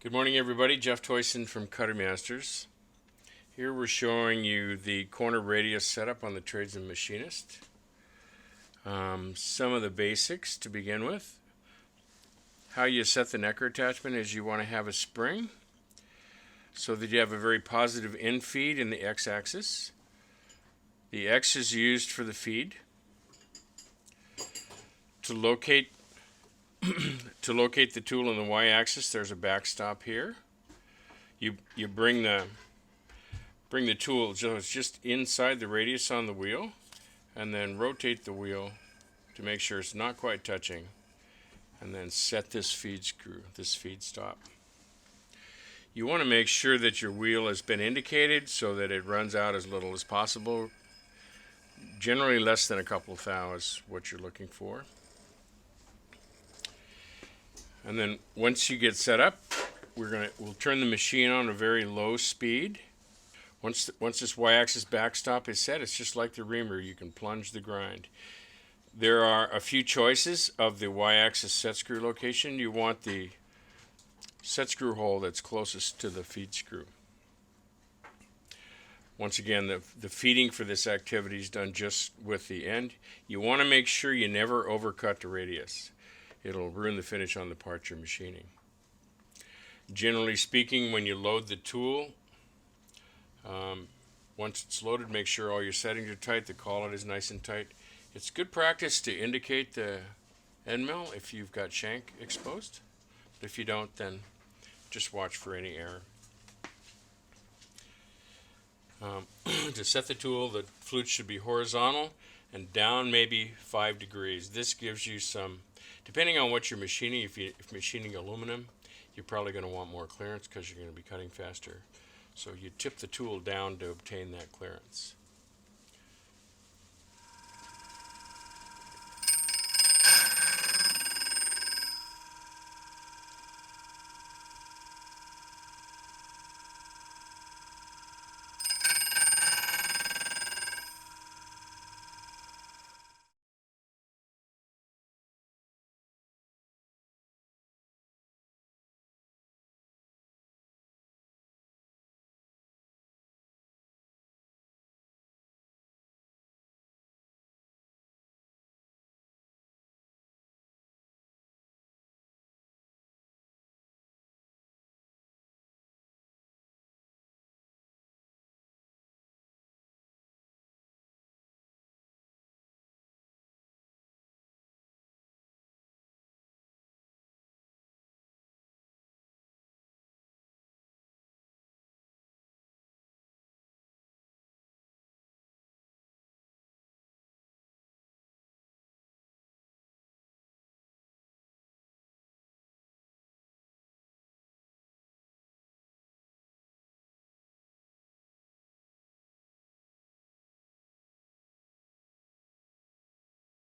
Good morning, everybody. Jeff Toyson from Cutter Masters. Here we're showing you the corner radius setup on the Tradesman Machinist. Some of the basics to begin with. How you set the necker attachment is you want to have a spring so that you have a very positive in feed in the x-axis. The X is used for the feed. To locate the tool on the y-axis, there's a backstop here. You bring the tool just inside the radius on the wheel, and then rotate the wheel to make sure it's not quite touching, and then set this feed screw, this feed stop. You want to make sure that your wheel has been indicated so that it runs out as little as possible. Generally less than a couple of thou is what you're looking for. And then once you get set up, we'll turn the machine on a very low speed. Once this y-axis backstop is set, it's just like the reamer. You can plunge the grind. There are a few choices of the y-axis set screw location. You want the set screw hole that's closest to the feed screw. Once again, the feeding for this activity is done just with the end. You want to make sure you never overcut the radius. It'll ruin the finish on the part you're machining. Generally speaking, when you load the tool, once it's loaded, make sure all your settings are tight, the collet is nice and tight. It's good practice to indicate the end mill if you've got shank exposed. But if you don't, then just watch for any error. To set the tool, the flute should be horizontal and down maybe 5 degrees. This gives you some, depending on what you're machining, if machining aluminum, you're probably going to want more clearance because you're going to be cutting faster. So you tip the tool down to obtain that clearance.